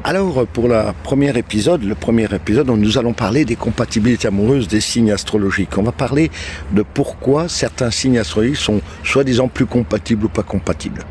Alors, pour le premier épisode, nous allons parler des compatibilités amoureuses des signes astrologiques. On va parler de pourquoi certains signes astrologiques sont soi-disant plus compatibles ou pas compatibles.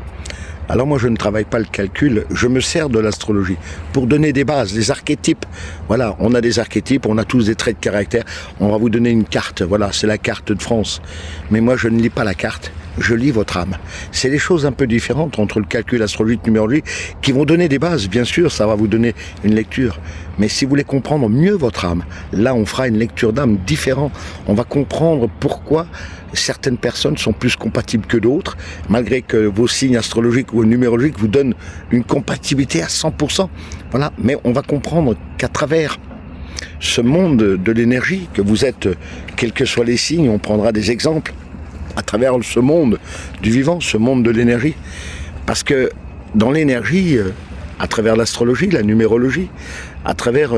Alors moi, je ne travaille pas le calcul, je me sers de l'astrologie pour donner des bases, des archétypes. Voilà, on a des archétypes, on a tous des traits de caractère. On va vous donner une carte, voilà, c'est la carte de France. Mais moi, je ne lis pas la carte, je lis votre âme. C'est des choses un peu différentes entre le calcul astrologique, numérologie, qui vont donner des bases. Bien sûr, ça va vous donner une lecture. Mais si vous voulez comprendre mieux votre âme, là, on fera une lecture d'âme différente. On va comprendre pourquoi certaines personnes sont plus compatibles que d'autres, malgré que vos signes astrologiques ou numérologiques vous donnent une compatibilité à 100%. Voilà. Mais on va comprendre qu'à travers ce monde de l'énergie, que vous êtes, quels que soient les signes, on prendra des exemples, à travers ce monde du vivant, ce monde de l'énergie. Parce que dans l'énergie, à travers l'astrologie, la numérologie, à travers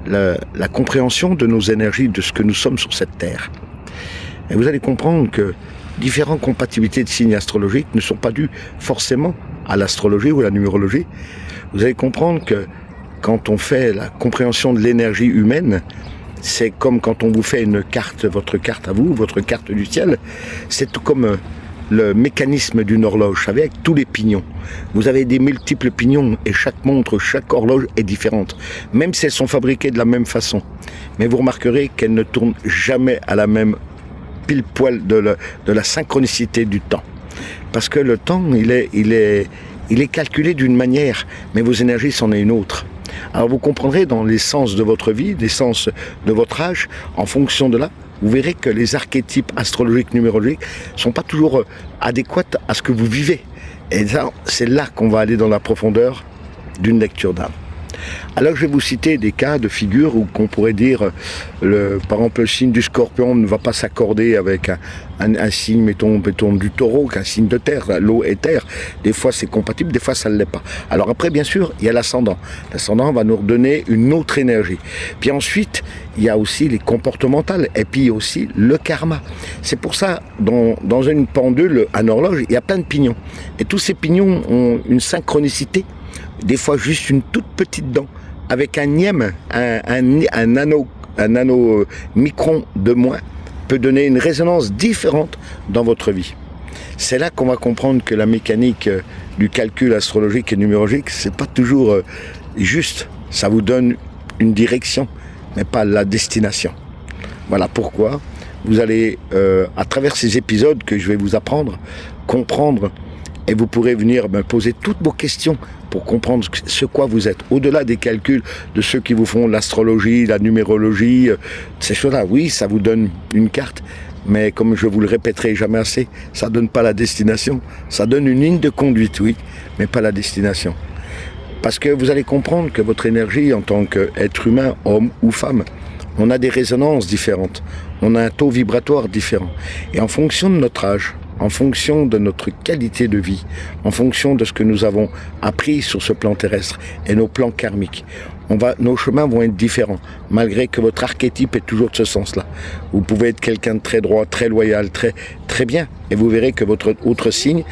la compréhension de nos énergies, de ce que nous sommes sur cette terre, et vous allez comprendre que différentes compatibilités de signes astrologiques ne sont pas dues forcément à l'astrologie ou à la numérologie. Vous allez comprendre que quand on fait la compréhension de l'énergie humaine, c'est comme quand on vous fait une carte, votre carte à vous, votre carte du ciel, c'est tout comme le mécanisme d'une horloge, vous savez, avec tous les pignons. Vous avez des multiples pignons et chaque montre, chaque horloge est différente, même si elles sont fabriquées de la même façon. Mais vous remarquerez qu'elles ne tournent jamais à la même pile poil de la synchronicité du temps. Parce que le temps, il est calculé d'une manière, mais vos énergies c'en est une autre. Alors vous comprendrez dans l'essence de votre vie, l'essence de votre âge, en fonction de là, vous verrez que les archétypes astrologiques, numérologiques sont pas toujours adéquats à ce que vous vivez. Et ça, c'est là qu'on va aller dans la profondeur d'une lecture d'âme. Alors je vais vous citer des cas de figure où qu'on pourrait dire, par exemple le signe du scorpion ne va pas s'accorder avec un signe, mettons du taureau, qu'un signe de terre, l'eau et terre. Des fois c'est compatible, des fois ça ne l'est pas. Alors après bien sûr il y a l'ascendant. L'ascendant va nous redonner une autre énergie. Puis ensuite il y a aussi les comportementales et puis aussi le karma. C'est pour ça dans une pendule, une horloge, il y a plein de pignons. Et tous ces pignons ont une synchronicité. Des fois juste une toute petite dent, avec un nième, un nano micron de moins, peut donner une résonance différente dans votre vie. C'est là qu'on va comprendre que la mécanique du calcul astrologique et numérologique, c'est pas toujours juste. Ça vous donne une direction, mais pas la destination. Voilà pourquoi vous allez, à travers ces épisodes que je vais vous apprendre, comprendre, et vous pourrez venir me poser toutes vos questions pour comprendre ce quoi vous êtes. Au-delà des calculs de ceux qui vous font l'astrologie, la numérologie, ces choses-là, oui, ça vous donne une carte, mais comme je vous le répéterai jamais assez, ça donne pas la destination. Ça donne une ligne de conduite, oui, mais pas la destination. Parce que vous allez comprendre que votre énergie en tant qu'être humain, homme ou femme, on a des résonances différentes, on a un taux vibratoire différent. Et en fonction de notre âge, en fonction de notre qualité de vie, en fonction de ce que nous avons appris sur ce plan terrestre et nos plans karmiques, nos chemins vont être différents, malgré que votre archétype est toujours de ce sens-là. Vous pouvez être quelqu'un de très droit, très loyal, très bien, et vous verrez que votre autre signe,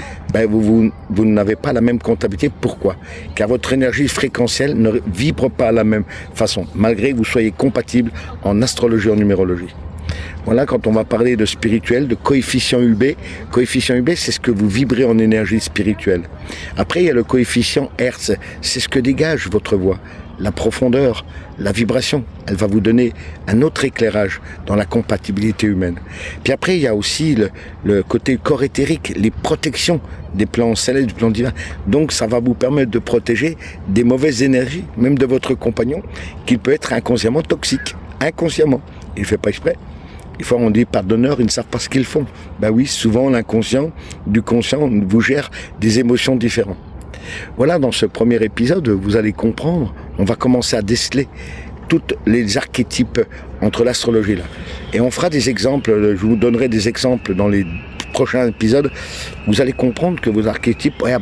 vous n'avez pas la même comptabilité. Pourquoi ? Car votre énergie fréquentielle ne vibre pas de la même façon, malgré que vous soyez compatible en astrologie, en numérologie. Voilà, quand on va parler de spirituel, de coefficient UB, c'est ce que vous vibrez en énergie spirituelle. Après, il y a le coefficient Hertz, c'est ce que dégage votre voix, la profondeur, la vibration. Elle va vous donner un autre éclairage dans la compatibilité humaine. Puis après, il y a aussi le côté corps éthérique, les protections des plans célestes, du plan divin. Donc, ça va vous permettre de protéger des mauvaises énergies, même de votre compagnon, qui peut être inconsciemment toxique. Inconsciemment. Il ne fait pas exprès. Des fois, on dit pardonneurs, ils ne savent pas ce qu'ils font. Ben oui, souvent, l'inconscient du conscient vous gère des émotions différentes. Voilà, dans ce premier épisode, vous allez comprendre, on va commencer à déceler tous les archétypes entre l'astrologie là. Et on fera des exemples, je vous donnerai des exemples dans les prochains épisodes. Vous allez comprendre que vos archétypes, oui,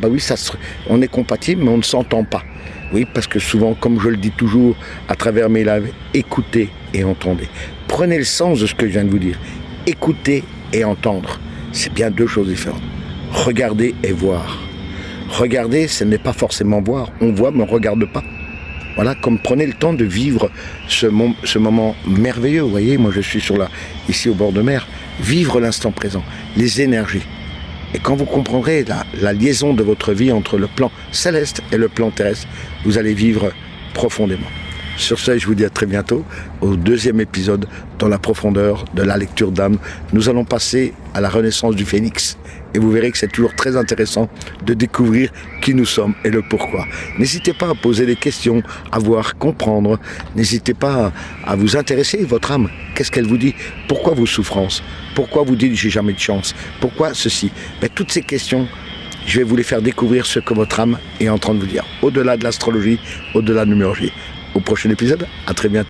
on est compatibles, mais on ne s'entend pas. Oui, parce que souvent, comme je le dis toujours à travers mes lives, écoutez et entendez. Prenez le sens de ce que je viens de vous dire. Écouter et entendre, c'est bien deux choses différentes. Regarder et voir. Regarder, ce n'est pas forcément voir. On voit, mais on ne regarde pas. Voilà, comme prenez le temps de vivre ce moment merveilleux. Vous voyez, moi je suis ici au bord de mer. Vivre l'instant présent, les énergies. Et quand vous comprendrez la liaison de votre vie entre le plan céleste et le plan terrestre, vous allez vivre profondément. Sur ce, je vous dis à très bientôt au 2e épisode dans la profondeur de la lecture d'âme. Nous allons passer à la renaissance du phénix. Et vous verrez que c'est toujours très intéressant de découvrir qui nous sommes et le pourquoi. N'hésitez pas à poser des questions, à voir, comprendre. N'hésitez pas à vous intéresser, votre âme. Qu'est-ce qu'elle vous dit? Pourquoi vos souffrances? Pourquoi vous dites j'ai jamais de chance? Pourquoi ceci? Mais toutes ces questions, je vais vous les faire découvrir ce que votre âme est en train de vous dire. Au-delà de l'astrologie, au-delà de la numérologie. Au prochain épisode, à très bientôt.